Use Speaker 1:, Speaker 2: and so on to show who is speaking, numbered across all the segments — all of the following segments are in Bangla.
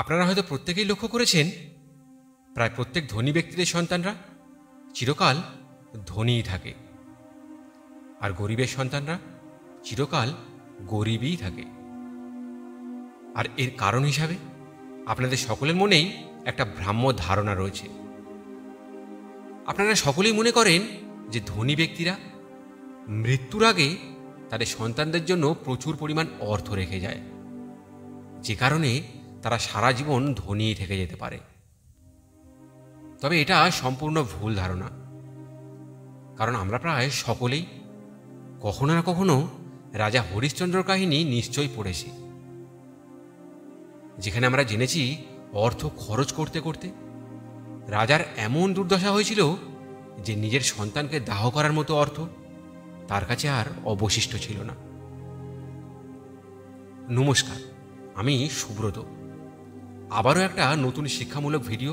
Speaker 1: আপনারা হয়তো প্রত্যেকেই লক্ষ্য করেছেন, প্রায় প্রত্যেক ধনী ব্যক্তিদের সন্তানরা চিরকাল ধনীই থাকে, আর গরিবের সন্তানরা চিরকাল গরিবই থাকে। আর এর কারণ হিসাবে আপনাদের সকলের মনেই একটা ভ্রাম্য ধারণা রয়েছে। আপনারা সকলেই মনে করেন যে ধনী ব্যক্তিরা মৃত্যুর আগে তাদের সন্তানদের জন্য প্রচুর পরিমাণ অর্থ রেখে যায়, যে কারণে তারা সারা জীবন ধনীই থেকে যেতে পারে। তবে এটা সম্পূর্ণ ভুল ধারণা, কারণ আমরা প্রায় সকলেই কখনো না কখনো রাজা হরিশ্চন্দ্র কাহিনী নিশ্চয়ই পড়েছি, যেখানে আমরা জেনেছি অর্থ খরচ করতে করতে রাজার এমন দুর্দশা হয়েছিল যে নিজের সন্তানকে দাহ করার মতো অর্থ তার কাছে আর অবশিষ্ট ছিল না। নমস্কার, আমি সুব্রত। আবারও একটা নতুন শিক্ষামূলক ভিডিও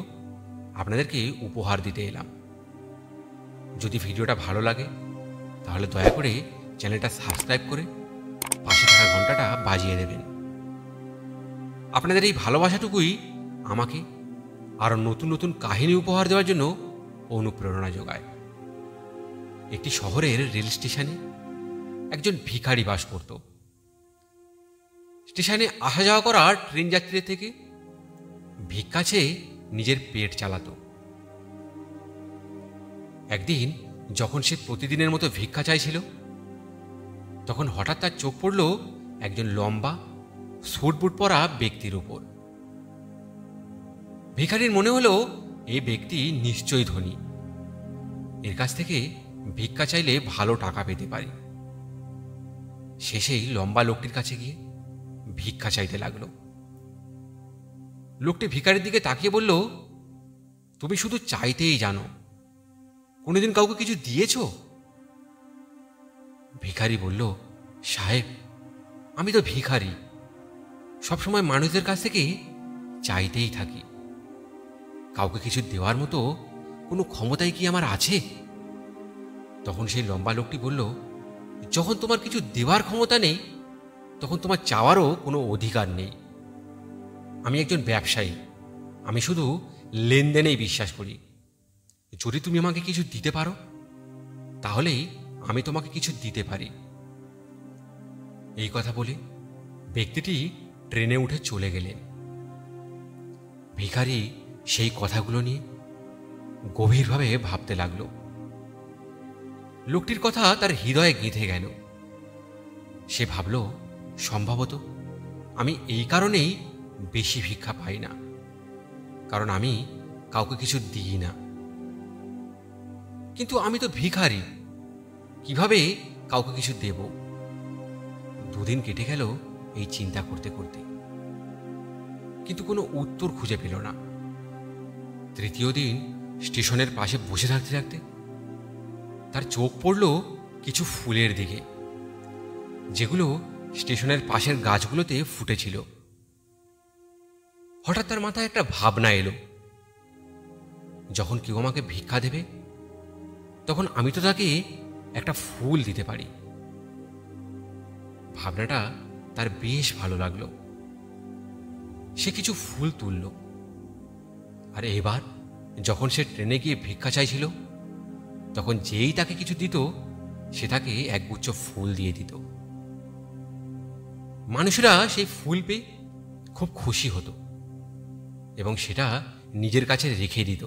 Speaker 1: আপনাদেরকে উপহার দিতে এলাম। যদি ভিডিওটা ভালো লাগে তাহলে দয়া করে চ্যানেলটা সাবস্ক্রাইব করে পাশে থাকা ঘন্টাটা বাজিয়ে দেবেন। আপনাদের এই ভালোবাসাটুকুই আমাকে আরও নতুন নতুন কাহিনী উপহার দেওয়ার জন্য অনুপ্রেরণা যোগায়। একটি শহরের রেল স্টেশনে একজন ভিখারি বাস করত। স্টেশনে আসা যাওয়া করা ট্রেন যাত্রীদের থেকে ভিক্ষা চেয়ে নিজের পেট চালাতো। একদিন যখন সে প্রতিদিনের মতো ভিক্ষা চাইছিল, তখন হঠাৎ তার চোখ পড়ল একজন লম্বা স্যুট বুট পরা ব্যক্তির উপর। ভিখারির মনে হলো এই ব্যক্তি নিশ্চয়ই ধনী, এর কাছ থেকে ভিক্ষা চাইলে ভালো টাকা পেতে পারি। সে সেই লম্বা লোকটির কাছে গিয়ে ভিক্ষা চাইতে লাগলো। লোকটি ভিখারির দিকে তাকিয়ে বলল, তুমি শুধু চাইতেই জানো, কোনোদিন কাউকে কিছু দিয়েছ? ভিখারি বলল, সাহেব, আমি তো ভিখারি, সবসময় মানুষদের কাছ থেকে চাইতেই থাকি। কাউকে কিছু দেওয়ার মতো কোনো ক্ষমতাই কি আমার আছে? তখন সেই লম্বা লোকটি বলল, যখন তোমার কিছু দেওয়ার ক্ষমতা নেই, তখন তোমার চাওয়ারও কোনো অধিকার নেই। আমি একজন ব্যবসায়ী, আমি শুধু লেনদেনেই বিশ্বাস করি। যদি তুমি আমাকে কিছু দিতে পারো, তাহলেই আমি তোমাকে কিছু দিতে পারি। এই কথা বলে ব্যক্তিটি ট্রেনে উঠে চলে গেলেন। ভিখারি সেই কথাগুলো নিয়ে গভীরভাবে ভাবতে লাগল। লোকটির কথা তার হৃদয়ে গেঁথে গেল। সে ভাবল, সম্ভবত আমি এই কারণেই বেশি ভিক্ষা পাই না, কারণ আমি কাউকে কিছু দিই না। কিন্তু আমি তো ভিখারি, কিভাবে কাউকে কিছু দেব? দুদিন কেটে গেল এই চিন্তা করতে করতে, কিন্তু কোনো উত্তর খুঁজে পেল না। তৃতীয় দিন স্টেশনের পাশে বসে থাকতে থাকতে তার চোখ পড়ল কিছু ফুলের দিকে, যেগুলো স্টেশনের পাশের গাছগুলোতে ফুটেছিল। হঠাৎ তার মাথায় একটা ভাবনা এলো, যখন কেউ আমাকে ভিক্ষা দেবে, তখন আমি তো তাকে একটা ফুল দিতে পারি। ভাবনাটা তার বেশ ভালো লাগলো। সে কিছু ফুল তুলল, আর এবার যখন সে ট্রেনে গিয়ে ভিক্ষা চাইছিল, তখন যেই তাকে কিছু দিত, সে তাকে একগুচ্ছ ফুল দিয়ে দিত। মানুষেরা সেই ফুল পেয়ে খুব খুশি হতো এবং সেটা নিজের কাছে রেখে দিত।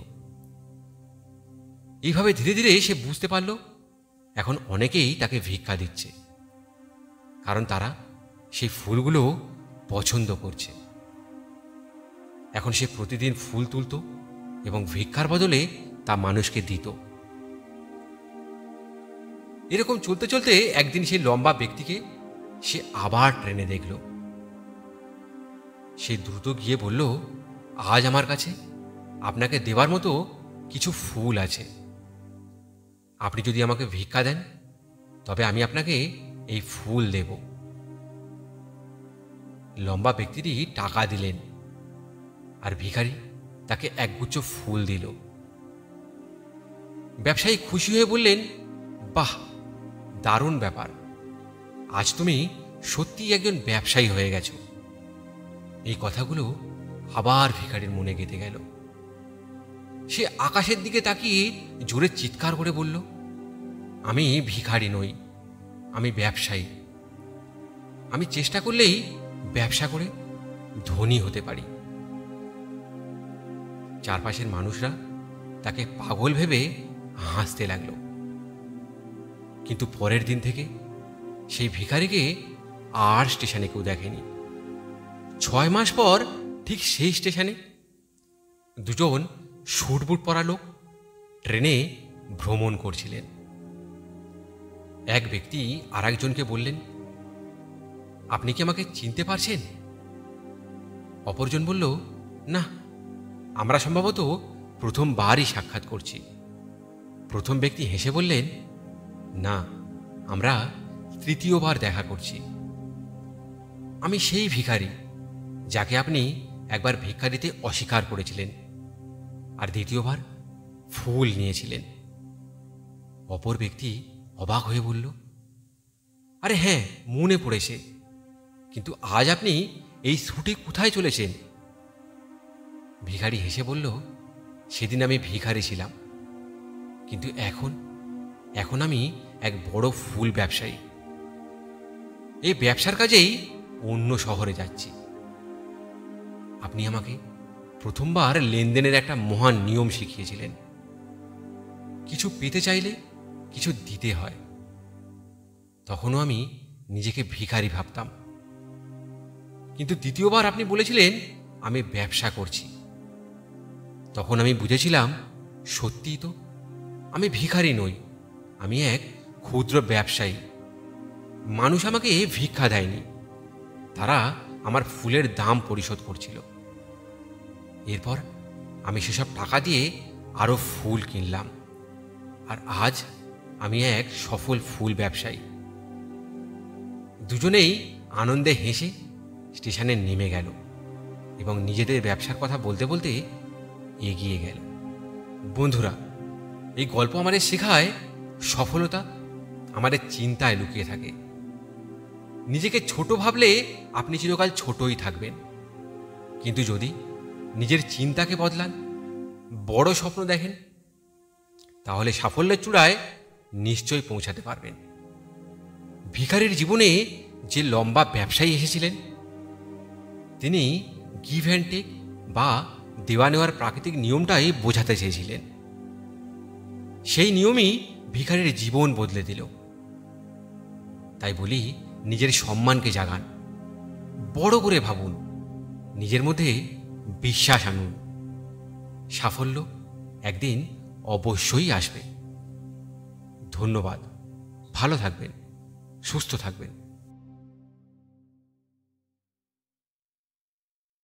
Speaker 1: এইভাবে ধীরে ধীরে সে বুঝতে পারল এখন অনেকেই তাকে ভিক্ষা দিচ্ছে, কারণ তারা সেই ফুলগুলো পছন্দ করছে। এখন সে প্রতিদিন ফুল তুলত এবং ভিক্ষার বদলে তা মানুষকে দিত। এরকম চলতে চলতে একদিন সেই লম্বা ব্যক্তিকে সে আবার ট্রেনে দেখল। সে দ্রুত গিয়ে বলল, আজ আমার কাছে আপনাকে দেওয়ার মতো কিছু ফুল আছে। আপনি যদি আমাকে ভিক্ষা দেন, তবে আমি আপনাকে এই ফুল দেব। লম্বা ব্যক্তিটি টাকা দিলেন, আর ভিখারি তাকে একগুচ্ছ ফুল দিল। ব্যবসায়ী খুশি হয়ে বললেন, বাহ, দারুণ ব্যাপার, আজ তুমি সত্যিই একজন ব্যবসায়ী হয়ে গেছো। এই কথাগুলো আবার ভিখারির মনে গেঁথে গেল। সে আকাশের দিকে তাকিয়ে জোরে চিৎকার করে বলল, আমি ভিখারি নই, আমি ব্যবসায়ী। আমি চেষ্টা করলেই ব্যবসা করে ধনী হতে পারি। চারপাশের মানুষরা তাকে পাগল ভেবে হাসতে লাগলো। কিন্তু পরের দিন থেকে সেই ভিখারিকে আর স্টেশনে কেউ দেখেনি। 6 মাস পর ঠিক সেই স্টেশনে দুজন স্যুটবুট পরা লোক ট্রেনে ভ্রমণ করছিলেন। এক ব্যক্তি আর একজনকে বললেন, আপনি কি আমাকে চিনতে পারছেন? অপরজন বলল, না, আমরা সম্ভবত প্রথমবারই সাক্ষাৎ করছি। প্রথম ব্যক্তি হেসে বললেন, না, আমরা তৃতীয়বার দেখা করছি। আমি সেই ভিখারি যাকে আপনি একবার ভিক্ষা দিতে অস্বীকার করেছিলেন আর দ্বিতীয়বার ফুল নিয়েছিলেন। অপর ব্যক্তি অবাক হয়ে বলল, আরে হ্যাঁ, মনে পড়েছে, কিন্তু আজ আপনি এই স্যুটে কোথায় চলেছেন? ভিখারি হেসে বলল, সেদিন আমি ভিখারি ছিলাম, কিন্তু এখন আমি এক বড় ফুল ব্যবসায়ী। এই ব্যবসার কাজেই অন্য শহরে যাচ্ছি। আপনি আমাকে প্রথমবার লেনদেনের একটা মহান নিয়ম শিখিয়েছিলেন, কিছু পেতে চাইলে কিছু দিতে হয়। তখনও আমি নিজেকে ভিখারি ভাবতাম, কিন্তু দ্বিতীয়বার আপনি বলেছিলেন আমি ব্যবসা করছি। তখন আমি বুঝেছিলাম, সত্যিই তো আমি ভিখারি নই, আমি এক ক্ষুদ্র ব্যবসায়ী। মানুষ আমাকে ভিক্ষা দেয়নি, তারা আমার ফুলের দাম পরিশোধ করছিল। এরপর আমি সেসব টাকা দিয়ে আরও ফুল কিনলাম, আর আজ আমি এক সফল ফুল ব্যবসায়ী। দুজনেই আনন্দে হেসে স্টেশনে নেমে গেল এবং নিজেদের ব্যবসার কথা বলতে বলতে এগিয়ে গেল। বন্ধুরা, এই গল্প আমাদের শেখায় সফলতা আমাদের চিন্তায় লুকিয়ে থাকে। নিজেকে ছোট ভাবলে আপনি চিরকাল ছোটই থাকবেন, কিন্তু যদি নিজের চিন্তাকে বদলান, বড় স্বপ্ন দেখেন, তাহলে সাফল্যের চূড়ায় নিশ্চয়ই পৌঁছাতে পারবেন। ভিখারির জীবনে যে লম্বা ব্যবসায়ী এসেছিলেন, তিনি গিভ অ্যান্ড টেক বা দেওয়া নেওয়ার প্রাকৃতিক নিয়মটাই বোঝাতে চেয়েছিলেন। সেই নিয়মই ভিখারির জীবন বদলে দিল। তাই বলি, নিজের সম্মানকে জাগান, বড় করে ভাবুন, নিজের মধ্যে বিশ্বাস আনুন। সাফল্য একদিন অবশ্যই আসবে। ধন্যবাদ। ভালো থাকবেন, সুস্থ থাকবেন।